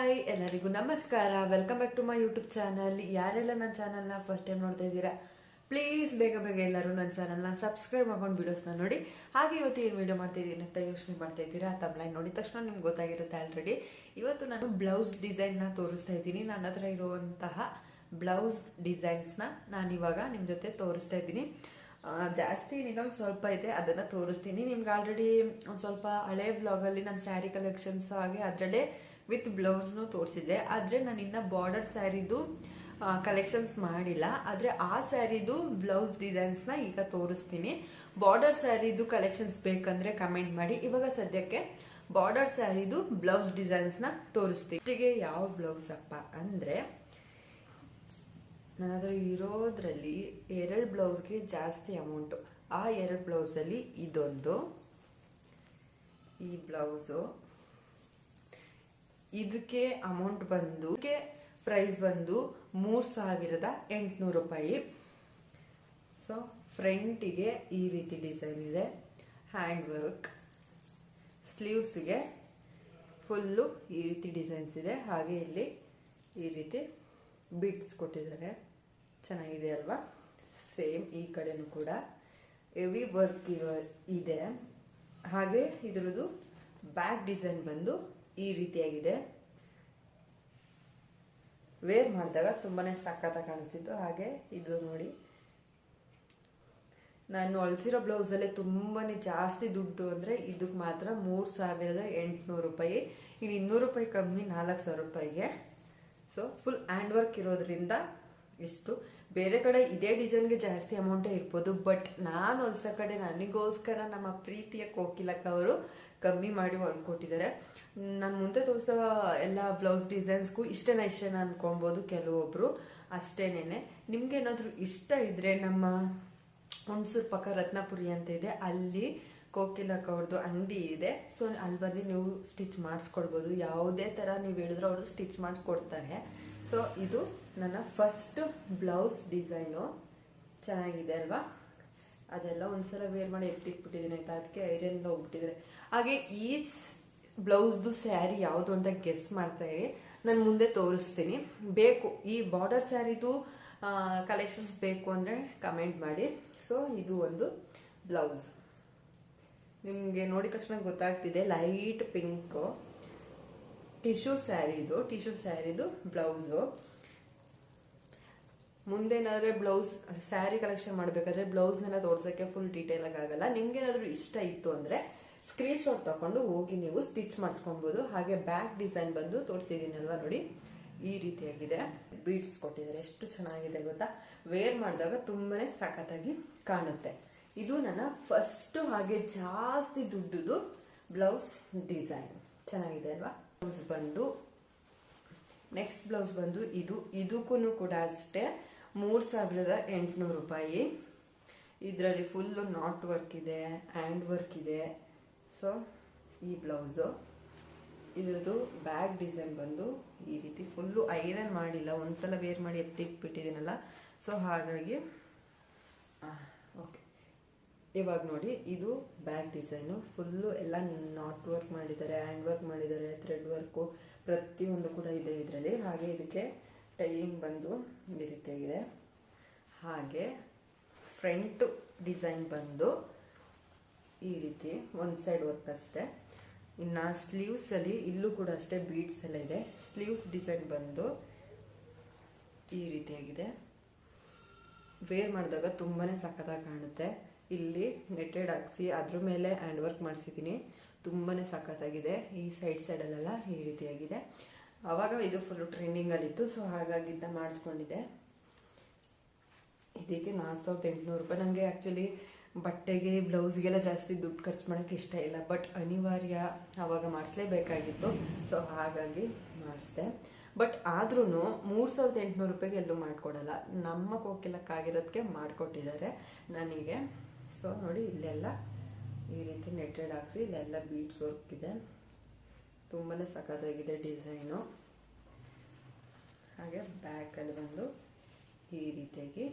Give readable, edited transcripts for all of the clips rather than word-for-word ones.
Hi ಎಲ್ಲರಿಗೂ ನಮಸ್ಕಾರ. Welcome back to my YouTube channel. ಯಾರೆಲ್ಲ ನನ್ನ ಚಾನಲ್ನ ಫಸ್ಟ್ ಟೈಮ್ ನೋಡ್ತಾ ಇದ್ದೀರಾ, ಪ್ಲೀಸ್ ಬೇಗ ಬೇಗ ಎಲ್ಲರೂ ನನ್ನ ಚಾನಲ್ನ ಸಬ್ಸ್ಕ್ರೈಬ್ ಮಾಡ್ಕೊಂಡು ವಿಡಿಯೋಸ್ನ ನೋಡಿ. ಹಾಗೆ ಇವತ್ತು ಏನು ವಿಡಿಯೋ ಮಾಡ್ತಿದ್ದೀನಿ ಅಂತ ಯೋಚನೆ ಮಾಡ್ತಾ ಇದ್ದೀರಾ. ತಮ್ಲೈನ್ ನೋಡಿದ ತಕ್ಷಣ ನಿಮ್ಗೆ ಗೊತ್ತಾಗಿರುತ್ತೆ ಆಲ್ರೆಡಿ. ಇವತ್ತು ನಾನು ಬ್ಲೌಸ್ ಡಿಸೈನ್ನ ತೋರಿಸ್ತಾ ಇದ್ದೀನಿ. ನನ್ನ ಹತ್ರ ಇರುವಂತಹ ಬ್ಲೌಸ್ ಡಿಸೈನ್ಸ್ನ ನಾನಿವಾಗ ನಿಮ್ಮ ಜೊತೆ ತೋರಿಸ್ತಾ ಇದ್ದೀನಿ. ಜಾಸ್ತಿ ಇನ್ನೊಂದು ಸ್ವಲ್ಪ ಇದೆ, ಅದನ್ನು ತೋರಿಸ್ತೀನಿ ನಿಮ್ಗೆ. ಆಲ್ರೆಡಿ ಒಂದು ಸ್ವಲ್ಪ ಹಳೆ ವ್ಲಾಗಲ್ಲಿ ನನ್ನ ಸ್ಯಾರಿ ಕಲೆಕ್ಷನ್ಸ್ ಹಾಗೆ ಅದರಲ್ಲೇ ವಿತ್ ಬ್ಲೌಸ್ನು ತೋರಿಸಿದೆ. ಆದರೆ ನಾನು ಇನ್ನು ಬಾರ್ಡರ್ ಸ್ಯಾರಿದು ಕಲೆಕ್ಷನ್ಸ್ ಮಾಡಿಲ್ಲ. ಆದರೆ ಆ ಸ್ಯಾರಿದು ಬ್ಲೌಸ್ ಡಿಸೈನ್ಸ್ನ ಈಗ ತೋರಿಸ್ತೀನಿ. ಬಾರ್ಡರ್ ಸ್ಯಾರಿದು ಕಲೆಕ್ಷನ್ಸ್ ಬೇಕಂದ್ರೆ ಕಮೆಂಟ್ ಮಾಡಿ. ಇವಾಗ ಸದ್ಯಕ್ಕೆ ಬಾರ್ಡರ್ ಸ್ಯಾರಿದು ಬ್ಲೌಸ್ ಡಿಸೈನ್ಸ್ನ ತೋರಿಸ್ತೀನಿ. ಫಸ್ಟಿಗೆ ಯಾವ ಬ್ಲೌಸ್ ಅಪ್ಪ ಅಂದರೆ, ನನ್ನ ಹತ್ರ ಇರೋದ್ರಲ್ಲಿ 2 ಬ್ಲೌಸ್ಗೆ ಜಾಸ್ತಿ ಅಮೌಂಟು. ಆ 2 ಬ್ಲೌಸಲ್ಲಿ ಇದೊಂದು, ಈ ಬ್ಲೌಸು, ಇದಕ್ಕೆ ಅಮೌಂಟ್ ಬಂದು ಪ್ರೈಸ್ ಬಂದು 3800 ರೂಪಾಯಿ. ಸೊ ಫ್ರಂಟಿಗೆ ಈ ರೀತಿ ಡಿಸೈನ್ ಇದೆ, ಹ್ಯಾಂಡ್ ವರ್ಕ್. ಸ್ಲೀವ್ಸ್ಗೆ ಫುಲ್ಲು ಈ ರೀತಿ ಡಿಸೈನ್ಸ್ ಇದೆ. ಹಾಗೆ ಇಲ್ಲಿ ಈ ರೀತಿ ಬಿಟ್ಸ್ ಕೊಟ್ಟಿದ್ದಾರೆ, ಚೆನ್ನಾಗಿದೆ ಅಲ್ವಾ. ಸೇಮ್ ಈ ಕಡೆನೂ ಕೂಡ ಹೆವಿ ವರ್ಕ್ ಇದೆ. ಹಾಗೆ ಇದರದ್ದು ಬ್ಯಾಕ್ ಡಿಸೈನ್ ಬಂದು ಈ ರೀತಿಯಾಗಿದೆ. ವೇರ್ ಮಾಡಿದಾಗ ತುಂಬಾನೇ ಸಖತ್ತಾಗಿ ಕಾಣಿಸ್ತಿತ್ತು. ಹಾಗೆ ಇದು ನೋಡಿ, ನಾನು ಹೊಲಿಸಿರೋ ಬ್ಲೌಸಲ್ಲೇ ತುಂಬಾನೇ ಜಾಸ್ತಿ ದುಡ್ಡು ಅಂದರೆ ಇದಕ್ಕೆ ಮಾತ್ರ 3800 ರೂಪಾಯಿ. ಇನ್ನು 200 ರೂಪಾಯಿ ಕಮ್ಮಿ 4000 ರೂಪಾಯಿಗೆ. ಸೊ ಫುಲ್ ಹ್ಯಾಂಡ್ ವರ್ಕ್ ಇರೋದ್ರಿಂದ ಇಷ್ಟು. ಬೇರೆ ಕಡೆ ಇದೇ ಡಿಸೈನ್ಗೆ ಜಾಸ್ತಿ ಅಮೌಂಟೇ ಇರ್ಬೋದು, ಬಟ್ ನಾನು ಹೊಲ್ಸೋ ಕಡೆ ನನಗೋಸ್ಕರ ನಮ್ಮ ಪ್ರೀತಿಯ ಕೋಕಿಲಕ್ಕ ಅವರು ಕಮ್ಮಿ ಮಾಡಿ ಹೊಲ್ಕೊಟ್ಟಿದ್ದಾರೆ. ನಾನು ಮುಂದೆ ತೋರಿಸೋ ಎಲ್ಲ ಬ್ಲೌಸ್ ಡಿಸೈನ್ಸ್ಗೂ ಇಷ್ಟೇನಾ ಅನ್ಕೊಬೋದು ಕೆಲವೊಬ್ರು, ಅಷ್ಟೇನೇನೆ. ನಿಮ್ಗೆ ಏನಾದರೂ ಇಷ್ಟ ಇದ್ರೆ ನಮ್ಮ ಹುಣಸೂರು ಪಕ್ಕ ರತ್ನಪುರಿ ಅಂತ ಇದೆ, ಅಲ್ಲಿ ಕೋಕಿಲಕ್ಕ ಅವ್ರದ್ದು ಅಂಗಡಿ ಇದೆ. ಸೊ ಅಲ್ಲಿ ಬಂದು ನೀವು ಸ್ಟಿಚ್ ಮಾಡಿಸ್ಕೊಳ್ಬೋದು. ಯಾವುದೇ ಥರ ನೀವು ಹೇಳಿದ್ರು ಅವರು ಸ್ಟಿಚ್ ಮಾಡಿಸ್ಕೊಡ್ತಾರೆ. ಸೊ ಇದು ನನ್ನ ಫಸ್ಟ್ ಬ್ಲೌಸ್ ಡಿಸೈನು. ಚೆನ್ನಾಗಿದೆ ಅಲ್ವಾ. ಅದೆಲ್ಲ ಒಂದ್ಸಲ ವೇರ್ ಮಾಡಿ ಎತ್ತಿಟ್ಬಿಟ್ಟಿದ್ದೀನಿ ಆಯ್ತಾ, ಅದಕ್ಕೆ ಐರನ್ ಹೋಗ್ಬಿಟ್ಟಿದ್ದಾರೆ. ಹಾಗೆ ಈ ಬ್ಲೌಸ್ದು ಸ್ಯಾರಿ ಯಾವುದು ಅಂತ ಗೆಸ್ ಮಾಡ್ತಾ ಇರಿ, ನಾನು ಮುಂದೆ ತೋರಿಸ್ತೀನಿ. ಬೇಕು ಈ ಬಾರ್ಡರ್ ಸ್ಯಾರಿದು ಕಲೆಕ್ಷನ್ಸ್ ಬೇಕು ಅಂದರೆ ಕಮೆಂಟ್ ಮಾಡಿ. ಸೊ ಇದು ಒಂದು ಬ್ಲೌಸ್ ನಿಮಗೆ ನೋಡಿದ ತಕ್ಷಣ ಗೊತ್ತಾಗ್ತಿದೆ, ಲೈಟ್ ಪಿಂಕು ಟಿಶ್ಯೂ ಸ್ಯಾರಿದು ಬ್ಲೌಸು. ಮುಂದೇನಾದ್ರೆ ಬ್ಲೌಸ್ ಸ್ಯಾರಿ ಕಲೆಕ್ಷನ್ ಮಾಡಬೇಕಾದ್ರೆ ಬ್ಲೌಸ್ನೆಲ್ಲ ತೋರ್ಸೋಕ್ಕೆ ಫುಲ್ ಡೀಟೇಲ್ ಆಗಲ್ಲ. ನಿಮ್ಗೇನಾದ್ರೂ ಇಷ್ಟ ಇತ್ತು ಅಂದರೆ ಸ್ಕ್ರೀನ್ ಶಾಟ್ ತಗೊಂಡು ಹೋಗಿ ನೀವು ಸ್ಟಿಚ್ ಮಾಡಿಸ್ಕೊಬೋದು. ಹಾಗೆ ಬ್ಯಾಕ್ ಡಿಸೈನ್ ಬಂದು ತೋರಿಸಿದ್ದೀನಲ್ವಾ ನೋಡಿ, ಈ ರೀತಿಯಾಗಿದೆ. ಬೀಡ್ಸ್ ಕೊಟ್ಟಿದ್ದಾರೆ, ಎಷ್ಟು ಚೆನ್ನಾಗಿದೆ ಗೊತ್ತಾ. ವೇರ್ ಮಾಡಿದಾಗ ತುಂಬಾನೇ ಸಖತ್ತಾಗಿ ಕಾಣುತ್ತೆ. ಇದು ನನ್ನ ಫಸ್ಟ್ ಹಾಗೆ ಜಾಸ್ತಿ ದುಡ್ಡುದು ಬ್ಲೌಸ್ ಡಿಸೈನ್. ಚೆನ್ನಾಗಿದೆ ಅಲ್ವಾ. ಬ್ಲೌಸ್ ಬಂದು ನೆಕ್ಸ್ಟ್ ಬ್ಲೌಸ್ ಬಂದು ಇದಕ್ಕೂ ಕೂಡ ಅಷ್ಟೇ 3800 ರೂಪಾಯಿ. ಇದರಲ್ಲಿ ಫುಲ್ಲು ನಾಟ್ ವರ್ಕ್ ಇದೆ, ಹ್ಯಾಂಡ್ ವರ್ಕ್ ಇದೆ. ಸೊ ಈ ಬ್ಲೌಸು, ಇದ್ರದ್ದು ಬ್ಯಾಕ್ ಡಿಸೈನ್ ಬಂದು ಈ ರೀತಿ ಫುಲ್ಲು ಐರನ್ ಮಾಡಿಲ್ಲ, ಒಂದ್ಸಲ ವೇರ್ ಮಾಡಿ ಎತ್ತಿಟ್ಬಿಟ್ಟಿದ್ದೀನಲ್ಲ. ಸೊ ಹಾಗಾಗಿ ಓಕೆ. ಇವಾಗ ನೋಡಿ, ಇದು ಬ್ಯಾಕ್ ಡಿಸೈನು. ಫುಲ್ಲು ಎಲ್ಲ ನಾಟ್ ವರ್ಕ್ ಮಾಡಿದ್ದಾರೆ, ಹ್ಯಾಂಡ್ ವರ್ಕ್ ಮಾಡಿದ್ದಾರೆ, ಥ್ರೆಡ್ ವರ್ಕು ಪ್ರತಿಯೊಂದು ಕೂಡ ಇದೆ ಇದರಲ್ಲಿ. ಹಾಗೆ ಇದಕ್ಕೆ ಟೈಯಿಂಗ್ ಬಂದು ಈ ರೀತಿಯಾಗಿದೆ. ಹಾಗೆ ಫ್ರಂಟ್ ಡಿಸೈನ್ ಬಂದು ಈ ರೀತಿ ಒಂದು ಸೈಡ್ ವರ್ಕ್ ಅಷ್ಟೇ. ಇನ್ನು ಸ್ಲೀವ್ಸಲ್ಲಿ ಇಲ್ಲೂ ಕೂಡ ಅಷ್ಟೇ ಬೀಡ್ಸ್ ಎಲ್ಲ ಇದೆ. ಸ್ಲೀವ್ಸ್ ಡಿಸೈನ್ ಬಂದು ಈ ರೀತಿಯಾಗಿದೆ. ವೇರ್ ಮಾಡಿದಾಗ ತುಂಬಾ ಸಖತ್ತಾಗಿ ಕಾಣುತ್ತೆ. ಇಲ್ಲಿ ನೆಟ್ಟೆಡ್ ಹಾಕ್ಸಿ ಅದ್ರ ಮೇಲೆ ಹ್ಯಾಂಡ್ ವರ್ಕ್ ಮಾಡಿಸಿದ್ದೀನಿ, ತುಂಬಾ ಸಖತ್ತಾಗಿದೆ. ಈ ಸೈಡಲ್ಲೆಲ್ಲ ಈ ರೀತಿಯಾಗಿದೆ. ಆವಾಗ ಇದು ಫುಲ್ಲು ಟ್ರೆಂಡಿಂಗಲ್ಲಿತ್ತು, ಸೊ ಹಾಗಾಗಿದ್ದ ಮಾಡಿಸ್ಕೊಂಡಿದ್ದೆ. ಇದಕ್ಕೆ 4800 ರೂಪಾಯಿ. ನನಗೆ ಆ್ಯಕ್ಚುಲಿ ಬಟ್ಟೆಗೆ ಬ್ಲೌಸ್ಗೆಲ್ಲ ಜಾಸ್ತಿ ದುಡ್ಡು ಖರ್ಚು ಮಾಡೋಕ್ಕೆ ಇಷ್ಟ ಇಲ್ಲ, ಬಟ್ ಅನಿವಾರ್ಯ, ಆವಾಗ ಮಾಡಿಸ್ಲೇಬೇಕಾಗಿತ್ತು. ಸೊ ಹಾಗಾಗಿ ಮಾಡಿಸ್ದೆ. ಬಟ್ ಆದ್ರೂ 3800 ರೂಪಾಯಿಗೆ ಎಲ್ಲೂ ಮಾಡಿಕೊಡಲ್ಲ. ನಮ್ಮ ಕೋಕಿಲಕ್ಕಾಗಿರೋದಕ್ಕೆ ಮಾಡಿಕೊಟ್ಟಿದ್ದಾರೆ ನನಗೆ. ಸೊ ನೋಡಿ, ಇಲ್ಲೆಲ್ಲ ಈ ರೀತಿ ನೆಟ್ಟೆಡ್ ಹಾಕ್ಸಿ ಇಲ್ಲೆಲ್ಲ ಬೀಡ್ಸ್ ವರ್ಕ್ ಇದೆ. ತುಂಬಾ ಸಖತ್ತಾಗಿದೆ ಡಿಸೈನು. ಹಾಗೆ ಬ್ಯಾಕಲ್ಲಿ ಬಂದು ಈ ರೀತಿಯಾಗಿ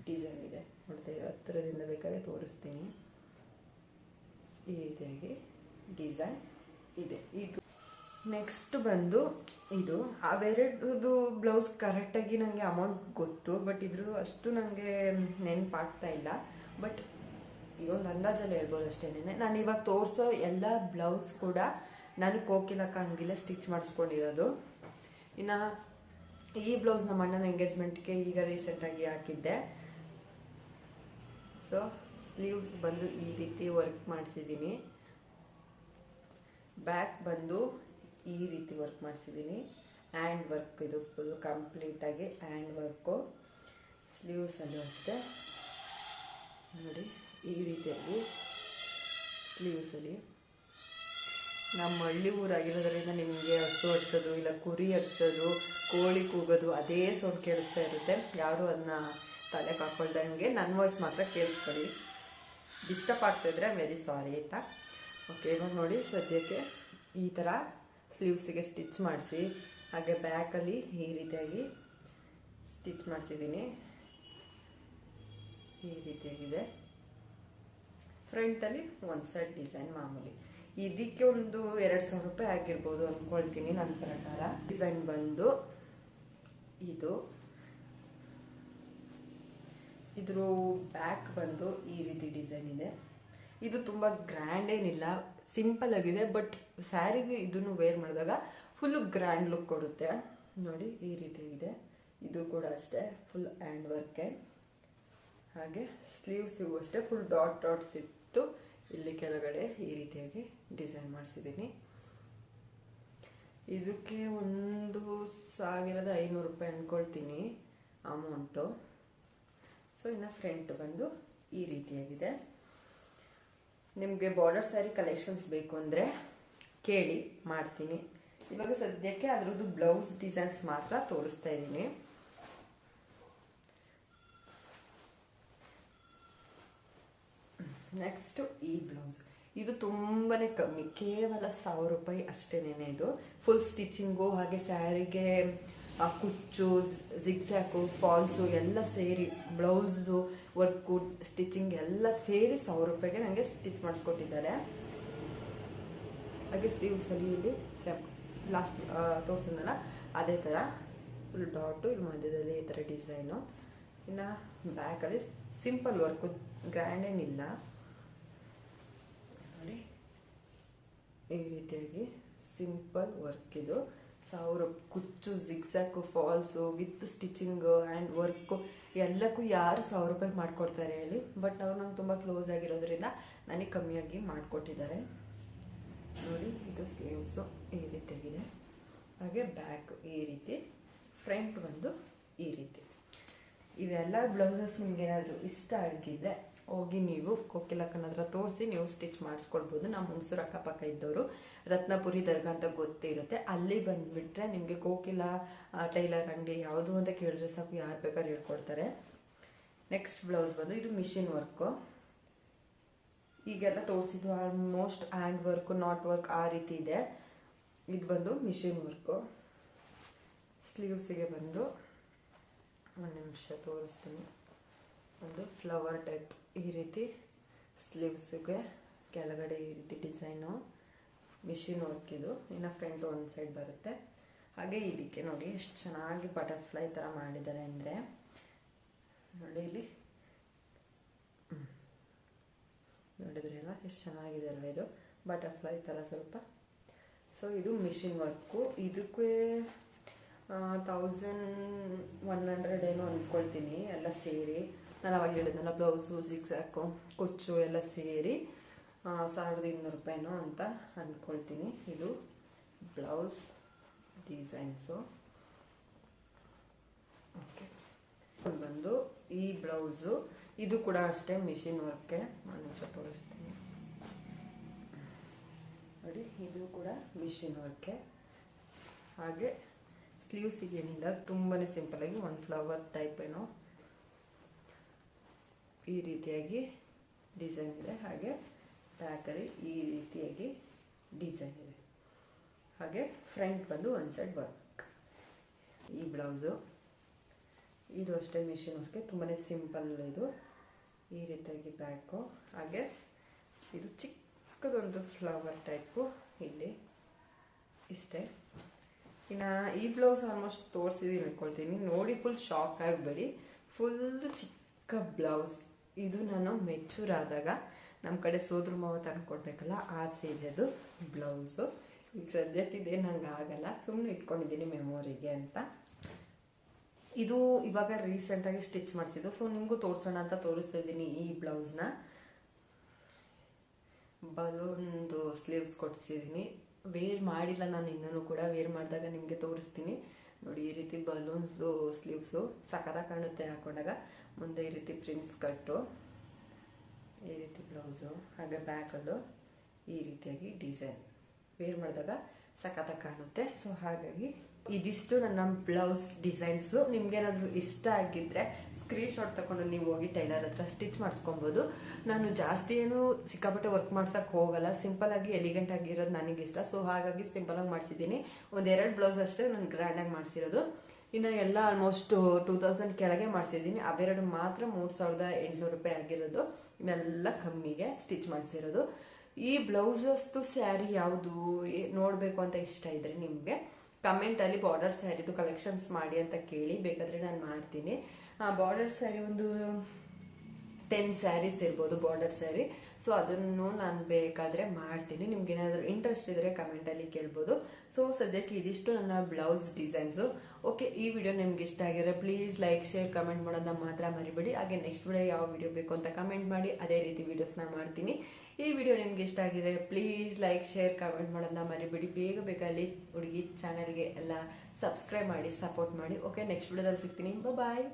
ಡಿಸೈನ್ ಇದೆ. ನೋಡ್ತಾ ಹತ್ತಿರದಿಂದ ಬೇಕಾದ್ರೆ ತೋರಿಸ್ತೀನಿ. ಈ ರೀತಿಯಾಗಿ ಡಿಸೈನ್ ಇದೆ. ಇದು ನೆಕ್ಸ್ಟ್ ಬಂದು ಇದು ಅವೆರಡು ಬ್ಲೌಸ್ ಕರೆಕ್ಟಾಗಿ ನನಗೆ ಅಮೌಂಟ್ ಗೊತ್ತು, ಬಟ್ ಇದ್ರ ಅಷ್ಟು ನನಗೆ ನೆನಪಾಗ್ತಾ ಇಲ್ಲ. ಬಟ್ ಇದೊಂದು ಅಂದಾಜಲ್ಲಿ ಹೇಳ್ಬೋದು ಅಷ್ಟೇನೆ. ನಾನು ಇವಾಗ ತೋರಿಸೋ ಎಲ್ಲ ಬ್ಲೌಸ್ ಕೂಡ ನಾನು ಕೋಕಿಲಕ್ಕ ಹಂಗಿಲ್ಲ ಸ್ಟಿಚ್ ಮಾಡಿಸ್ಕೊಂಡಿರೋದು. ಇನ್ನು ಈ ಬ್ಲೌಸ್ ನಮ್ಮ ಅಣ್ಣನ ಎಂಗೇಜ್ಮೆಂಟ್ಗೆ ಈಗ ರೀಸೆಂಟಾಗಿ ಹಾಕಿದ್ದೆ. ಸೊ ಸ್ಲೀವ್ಸ್ ಬಂದು ಈ ರೀತಿ ವರ್ಕ್ ಮಾಡಿಸಿದ್ದೀನಿ, ಬ್ಯಾಕ್ ಬಂದು ಈ ರೀತಿ ವರ್ಕ್ ಮಾಡಿಸಿದ್ದೀನಿ. ಹ್ಯಾಂಡ್ ವರ್ಕ್ ಇದು ಫುಲ್ ಕಂಪ್ಲೀಟಾಗಿ ಹ್ಯಾಂಡ್ ವರ್ಕು. ಸ್ಲೀವ್ಸಲ್ಲೂ ಅಷ್ಟೇ ನೋಡಿ ಈ ರೀತಿಯಾಗಿ ಸ್ಲೀವ್ಸಲ್ಲಿ. ನಮ್ಮ ಹಳ್ಳಿ ಊರಾಗಿರೋದ್ರಿಂದ ನಿಮಗೆ ಹಸು ಹಚ್ಚೋದು ಇಲ್ಲ ಕುರಿ ಹಚ್ಚೋದು ಕೋಳಿ ಕೂಗೋದು ಅದೇ ಸೌಂಡ್ ಕೇಳಿಸ್ತಾ ಇರುತ್ತೆ. ಯಾರು ಅದನ್ನ ತಲೆಗೆ ಹಾಕೊಳ್ದಂಗೆ ನನ್ನ ವಾಯ್ಸ್ ಮಾತ್ರ ಕೇಳಿಸ್ಕೊಳ್ಳಿ. ಡಿಸ್ಟರ್ಬ್ ಆಗ್ತಾಯಿದ್ರೆ ವೆರಿ ಸಾರಿ ಆಯಿತಾ. ಓಕೆ, ಇವಾಗ ನೋಡಿ ಸದ್ಯಕ್ಕೆ ಈ ಥರ ಸ್ಲೀವ್ಸಿಗೆ ಸ್ಟಿಚ್ ಮಾಡಿಸಿ, ಹಾಗೆ ಬ್ಯಾಕಲ್ಲಿ ಈ ರೀತಿಯಾಗಿ ಸ್ಟಿಚ್ ಮಾಡಿಸಿದ್ದೀನಿ. ಈ ರೀತಿಯಾಗಿದೆ. ಫ್ರಂಟಲ್ಲಿ ಒಂದು ಸೈಡ್ ಡಿಸೈನ್ ಮಾಮೂಲಿ. ಇದಕ್ಕೆ ಒಂದು 2,000 ರೂಪಾಯಿ ಆಗಿರ್ಬೋದು ಅಂದ್ಕೊಳ್ತೀನಿ ನನ್ನ ಪ್ರಕಾರ. ಡಿಸೈನ್ ಬಂದು ಇದ್ರ ಬ್ಯಾಕ್ ಬಂದು ಈ ರೀತಿ ಡಿಸೈನ್ ಇದೆ. ಇದು ತುಂಬ ಗ್ರ್ಯಾಂಡ್ ಏನಿಲ್ಲ, ಸಿಂಪಲ್ ಆಗಿದೆ. ಬಟ್ ಸ್ಯಾರಿಗೆ ಇದನ್ನು ವೇರ್ ಮಾಡಿದಾಗ ಫುಲ್ಲು ಗ್ರ್ಯಾಂಡ್ ಲುಕ್ ಕೊಡುತ್ತೆ. ನೋಡಿ ಈ ರೀತಿಯಾಗಿದೆ. ಇದು ಕೂಡ ಅಷ್ಟೇ ಫುಲ್ ಹ್ಯಾಂಡ್ ವರ್ಕೆ. ಹಾಗೆ ಸ್ಲೀವ್ಸಿಗೂ ಅಷ್ಟೇ ಫುಲ್ ಡಾಟ್ಸ್ ಇತ್ತು. ಇಲ್ಲಿ ಕೆಳಗಡೆ ಈ ರೀತಿಯಾಗಿ ಡಿಸೈನ್ ಮಾಡಿಸಿದ್ದೀನಿ. ಇದಕ್ಕೆ 1,500 ರೂಪಾಯಿ ಅಂದ್ಕೊಳ್ತೀನಿ ಅಮೌಂಟು. ಸೊ ಇನ್ನು ಫ್ರಂಟ್ ಬಂದು ಈ ರೀತಿಯಾಗಿದೆ. ನಿಮಗೆ ಬಾರ್ಡರ್ ಸ್ಯಾರಿ ಕಲೆಕ್ಷನ್ಸ್ ಬೇಕು ಅಂದರೆ ಕೇಳಿ, ಮಾಡ್ತೀನಿ. ಇವಾಗ ಸದ್ಯಕ್ಕೆ ಅದರದ್ದು ಬ್ಲೌಸ್ ಡಿಸೈನ್ಸ್ ಮಾತ್ರ ತೋರಿಸ್ತಾ ಇದ್ದೀನಿ. ನೆಕ್ಸ್ಟ್ ಈ ಬ್ಲೌಸ್, ಇದು ತುಂಬಾನೇ ಕಮ್ಮಿ, ಕೇವಲ 1,000 ರೂಪಾಯಿ ಅಷ್ಟೇನೆ. ಇದು ಫುಲ್ ಸ್ಟಿಚಿಂಗು ಹಾಗೆ ಸ್ಯಾರಿಗೆ ಕುಚ್ಚು ಜಿಗ್ಜ್ಯಾಕು ಫಾಲ್ಸು ಎಲ್ಲ ಸೇರಿ ಬ್ಲೌಸ್ದು ವರ್ಕು ಸ್ಟಿಚಿಂಗ್ ಎಲ್ಲ ಸೇರಿ 1,000 ರೂಪಾಯಿಗೆ ನನಗೆ ಸ್ಟಿಚ್ ಮಾಡಿಸ್ಕೊಟ್ಟಿದ್ದಾರೆ. ಹಾಗೆ ಸ್ಲೀವ್ಸಲ್ಲಿ ಇಲ್ಲಿ ಸೇಮ್ ಲಾಸ್ಟ್ ತೋರಿಸಿದ್ನಲ್ಲ ಅದೇ ಥರ ಫುಲ್ ಡಾಟು, ಇಲ್ಲಿ ಮಧ್ಯದಲ್ಲಿ ಈ ಥರ ಡಿಸೈನು. ಇನ್ನು ಬ್ಯಾಕಲ್ಲಿ ಸಿಂಪಲ್ ವರ್ಕು, ಗ್ರ್ಯಾಂಡ್ ಏನಿಲ್ಲ ನೋಡಿ. ಈ ರೀತಿಯಾಗಿ ಸಿಂಪಲ್ ವರ್ಕ್ ಇದು. 1,000 ಕುಚ್ಚು ಜಿಗ್ಸಾಕು falls with stitching and work ಎಲ್ಲಕ್ಕೂ ಯಾರು 1,000 ರೂಪಾಯಿ ಮಾಡಿಕೊಡ್ತಾರೆ ಹೇಳಿ. ಬಟ್ ಅವ್ರು ನಂಗೆ ತುಂಬ ಕ್ಲೋಸ್ ಆಗಿರೋದ್ರಿಂದ ನನಗೆ ಕಮ್ಮಿಯಾಗಿ ಮಾಡಿಕೊಟ್ಟಿದ್ದಾರೆ. ನೋಡಿ ಇದು ಸ್ಲೀವ್ಸು ಈ ರೀತಿಯಾಗಿದೆ. ಹಾಗೆ ಬ್ಯಾಕ್ ಈ ರೀತಿ, ಫ್ರಂಟ್ ಬಂದು ಈ ರೀತಿ. ಇವೆಲ್ಲ ಬ್ಲೌಸಸ್ ನಿಮ್ಗೆ ಏನಾದರೂ ಇಷ್ಟ ಆಗಿದ್ರೆ ಹೋಗಿ ನೀವು ಕೋಕಿಲಕ್ಕನ ಹತ್ರ ತೋರಿಸಿ ನೀವು ಸ್ಟಿಚ್ ಮಾಡಿಸ್ಕೊಳ್ಬೋದು. ನಮ್ಮ ಹುಣಸೂರು ಅಕ್ಕಪಕ್ಕ ಇದ್ದವರು ರತ್ನಪುರಿ ದರ್ಗಾ ಅಂತ ಗೊತ್ತೇ ಇರುತ್ತೆ. ಅಲ್ಲಿ ಬಂದುಬಿಟ್ರೆ ನಿಮಗೆ ಕೋಕಿಲ ಟೈಲರ್ ಅಂಗಡಿ ಯಾವುದು ಅಂತ ಕೇಳಿದ್ರೆ ಸಾಕು, ಯಾರು ಬೇಕಾದ್ರೂ ಹೇಳ್ಕೊಡ್ತಾರೆ. ನೆಕ್ಸ್ಟ್ ಬ್ಲೌಸ್ ಬಂದು ಇದು ಮಿಷಿನ್ ವರ್ಕು. ಈಗೆಲ್ಲ ತೋರಿಸಿದ್ದು almost hand work not work ಆ ರೀತಿ ಇದೆ. ಇದು ಬಂದು ಮಿಷಿನ್ ವರ್ಕು. ಸ್ಲೀವ್ಸಿಗೆ ಬಂದು ಒಂದು ನಿಮಿಷ ತೋರಿಸ್ತೀನಿ. ಒಂದು ಫ್ಲವರ್ ಟೈಪ್ ಈ ರೀತಿ ಸ್ಲೀವ್ಸಿಗೆ ಕೆಳಗಡೆ ಈ ರೀತಿ ಡಿಸೈನು ಮಿಷಿನ್ ವರ್ಕ್ ಇದು. ಇನ್ನು ಫ್ರಂಟ್ ಒಂದು ಸೈಡ್ ಬರುತ್ತೆ. ಹಾಗೆ ಇದಕ್ಕೆ ನೋಡಿ ಎಷ್ಟು ಚೆನ್ನಾಗಿ ಬಟರ್ಫ್ಲೈ ಥರ ಮಾಡಿದ್ದಾರೆ ಅಂದರೆ ನೋಡಿ ಇಲ್ಲಿ ನೋಡಿದ್ರೆ ಅಲ್ಲ ಎಷ್ಟು ಚೆನ್ನಾಗಿದೆ ಅಲ್ವ ಇದು ಬಟರ್ಫ್ಲೈ ಥರ ಸ್ವಲ್ಪ. ಸೊ ಇದು ಮಿಷಿನ್ ವರ್ಕು. ಇದಕ್ಕೆ 1,100 ಏನೋ ಅಂದ್ಕೊಳ್ತೀನಿ ಎಲ್ಲ ಸೇರಿ. ನಾನು ಅವಾಗ ಹೇಳಿದ್ನಲ್ಲ ಬ್ಲೌಸು ಜಿಗ್ಸಾಕು ಕುಚ್ಚು ಎಲ್ಲ ಸೇರಿ 1,200 ರೂಪಾಯಿನೋ ಅಂತ ಅಂದ್ಕೊಳ್ತೀನಿ. ಇದು ಬ್ಲೌಸ್ ಡಿಸೈನ್ಸು. ಓಕೆ, ಬಂದು ಈ ಬ್ಲೌಸು ಇದು ಕೂಡ ಅಷ್ಟೇ ಮಿಷಿನ್ ವರ್ಕೆ. ಒಂದು ನಿಮಿಷ ತೋರಿಸ್ತೀನಿ ನೋಡಿ. ಇದು ಕೂಡ ಮಿಷಿನ್ ವರ್ಕೆ. ಹಾಗೆ ಸ್ಲೀವ್ಸಿಗೆ ಏನಿಲ್ಲ, ತುಂಬಾ ಸಿಂಪಲಾಗಿ ಒಂದು ಫ್ಲವರ್ ಟೈಪ್ ಏನೋ ಈ ರೀತಿಯಾಗಿ ಡಿಸೈನ್ ಇದೆ. ಹಾಗೆ ಬ್ಯಾಕಲ್ಲಿ ಈ ರೀತಿಯಾಗಿ ಡಿಸೈನ್ ಇದೆ. ಹಾಗೆ ಫ್ರಂಟ್ ಬಂದು ಒಂದು ಸೈಡ್ ವರ್ಕ್. ಈ ಬ್ಲೌಸು ಇದು ಅಷ್ಟೇ ಮಿಷಿನ್ ವರ್ಕೆ, ತುಂಬಾ ಸಿಂಪಲ್ ಇದು. ಈ ರೀತಿಯಾಗಿ ಬ್ಯಾಕು. ಹಾಗೆ ಇದು ಚಿಕ್ಕದೊಂದು ಫ್ಲವರ್ ಟೈಪು ಇಲ್ಲಿ ಇಷ್ಟೇ. ಇನ್ನು ಈ ಬ್ಲೌಸ್ ಆಲ್ಮೋಸ್ಟ್ ತೋರಿಸಿದೀನಿ ಅನ್ಕೊಳ್ತೀನಿ, ನೋಡಿ ಫುಲ್ ಶಾಕ್ ಆಗಬೇಡಿ. ಫುಲ್ ಚಿಕ್ಕ ಬ್ಲೌಸ್ ಇದು. ನಾನು ಮೆಚೂರ್ ಆದಾಗ ನಮ್ಮ ಕಡೆ ಸೋದ್ರ ಮಾವ ತಂದ್ಕೊಡ್ಬೇಕಲ್ಲ, ಆ ಸೀರೆದು ಬ್ಲೌಸು. ಈಗ ಸದ್ಯಕ್ಕೆ ಇದೇ ನಂಗೆ ಆಗಲ್ಲ, ಸುಮ್ಮನೆ ಇಟ್ಕೊಂಡಿದ್ದೀನಿ ಮೆಮೊರಿಗೆ ಅಂತ. ಇದು ಇವಾಗ ರೀಸೆಂಟಾಗಿ ಸ್ಟಿಚ್ ಮಾಡಿಸಿದ್ದು, ಸೊ ನಿಮಗೂ ತೋರಿಸೋಣ ಅಂತ ತೋರಿಸ್ತಾ ಇದ್ದೀನಿ ಈ ಬ್ಲೌಸ್ನ. ಬಲೂನ್ದು ಸ್ಲೀವ್ಸ್ ಕೊಡ್ಸಿದ್ದೀನಿ, ವೇರ್ ಮಾಡಿಲ್ಲ ನಾನು ಇನ್ನೂ ಕೂಡ. ವೇರ್ ಮಾಡಿದಾಗ ನಿಮಗೆ ತೋರಿಸ್ತೀನಿ ನೋಡಿ. ಈ ರೀತಿ ಬಲೂನ್ಸ್ದು ಸ್ಲೀವ್ಸು ಸಖತ್ತಾಗಿ ಕಾಣುತ್ತೆ ಹಾಕೊಂಡಾಗ. ಮುಂದೆ ಈ ರೀತಿ ಪ್ರಿನ್ಸ್ ಕಟ್ಟು, ಈ ರೀತಿ ಬ್ಲೌಸು, ಹಾಗೆ ಬ್ಯಾಕಲ್ಲೂ ಈ ರೀತಿಯಾಗಿ ಡಿಸೈನ್. ವೇರ್ ಮಾಡಿದಾಗ ಸಖತ್ತಾಗಿ ಕಾಣುತ್ತೆ. ಸೊ ಹಾಗಾಗಿ ಇದಿಷ್ಟು ನನ್ನ ಬ್ಲೌಸ್ ಡಿಸೈನ್ಸು. ನಿಮ್ಗೇನಾದರೂ ಇಷ್ಟ ಆಗಿದ್ರೆ ಸ್ಕ್ರೀನ್ ಶಾಟ್ ತಗೊಂಡು ನೀವು ಹೋಗಿ ಟೈಲರ್ ಹತ್ರ ಸ್ಟಿಚ್ ಮಾಡಿಸ್ಕೊಬೋದು. ನಾನು ಜಾಸ್ತಿ ಏನು ಸಿಕ್ಕಾಪಟ್ಟೆ ವರ್ಕ್ ಮಾಡ್ಸಕ್ಕೆ ಹೋಗಲ್ಲ, ಸಿಂಪಲ್ ಆಗಿ ಎಲಿಗೆಂಟ್ ಆಗಿರೋದು ನನಗಿಷ್ಟ. ಸೊ ಹಾಗಾಗಿ ಸಿಂಪಲ್ ಆಗಿ ಮಾಡಿಸಿದ್ದೀನಿ. ಒಂದೆರಡು ಬ್ಲೌಸ್ ಅಷ್ಟೇ ನಾನು ಗ್ರ್ಯಾಂಡಾಗಿ ಮಾಡಿಸಿರೋದು. ಇನ್ನು ಎಲ್ಲ ಆಲ್ಮೋಸ್ಟ್ 2000 ಕೆಳಗೆ ಮಾಡಿಸಿದ್ದೀನಿ. ಅವೆರಡು ಮಾತ್ರ 3800 ರೂಪಾಯಿ ಆಗಿರೋದು. ಇನ್ನೆಲ್ಲ ಕಮ್ಮಿಗೆ ಸ್ಟಿಚ್ ಮಾಡಿಸಿರೋದು. ಈ ಬ್ಲೌಸಸ್ದು ಸ್ಯಾರಿ ಯಾವುದು ನೋಡಬೇಕು ಅಂತ ಇಷ್ಟ ಇದ್ರೆ ನಿಮಗೆ ಕಮೆಂಟಲ್ಲಿ ಬಾರ್ಡರ್ ಸ್ಯಾರಿದು ಕಲೆಕ್ಷನ್ಸ್ ಮಾಡಿ ಅಂತ ಕೇಳಿ, ಬೇಕಾದರೆ ನಾನು ಮಾಡ್ತೀನಿ. ಬಾರ್ಡರ್ ಸ್ಯಾರಿ ಒಂದು 10 ಸ್ಯಾರೀಸ್ ಇರ್ಬೋದು ಬಾರ್ಡರ್ ಸ್ಯಾರಿ. ಸೊ ಅದನ್ನು ನಾನು ಬೇಕಾದರೆ ಮಾಡ್ತೀನಿ. ನಿಮ್ಗೆ ಏನಾದರೂ ಇಂಟ್ರೆಸ್ಟ್ ಇದ್ದರೆ ಕಮೆಂಟಲ್ಲಿ ಕೇಳ್ಬೋದು. ಸೊ ಸದ್ಯಕ್ಕೆ ಇದಿಷ್ಟು ನನ್ನ ಬ್ಲೌಸ್ ಡಿಸೈನ್ಸು. ಓಕೆ, ಈ ವಿಡಿಯೋ ನಿಮ್ಗೆ ಇಷ್ಟ ಆಗಿದ್ರೆ ಪ್ಲೀಸ್ ಲೈಕ್, ಶೇರ್, ಕಮೆಂಟ್ ಮಾಡೋದನ್ನ ಮಾತ್ರ ಮರಿಬೇಡಿ. ಹಾಗೆ ನೆಕ್ಸ್ಟ್ ವಿಡಿಯೋ ಯಾವ ವಿಡಿಯೋ ಬೇಕು ಅಂತ ಕಮೆಂಟ್ ಮಾಡಿ, ಅದೇ ರೀತಿ ವಿಡಿಯೋಸ್ನ ಮಾಡ್ತೀನಿ. ಈ ವಿಡಿಯೋ ನಿಮ್ಗೆ ಇಷ್ಟ ಆಗಿದ್ರೆ ಪ್ಲೀಸ್ ಲೈಕ್, ಶೇರ್, ಕಮೆಂಟ್ ಮಾಡೋದನ್ನ ಮರಿಬೇಡಿ. ಬೇಗ ಬೇಕಲ್ಲಿ ಹುಡುಗಿ ಚಾನಲ್ಗೆ ಎಲ್ಲ ಸಬ್ಸ್ಕ್ರೈಬ್ ಮಾಡಿ ಸಪೋರ್ಟ್ ಮಾಡಿ. ಓಕೆ, ನೆಕ್ಸ್ಟ್ ವಿಡಿಯೋದಲ್ಲಿ ಸಿಗ್ತೀನಿ. ಬಾಯ್.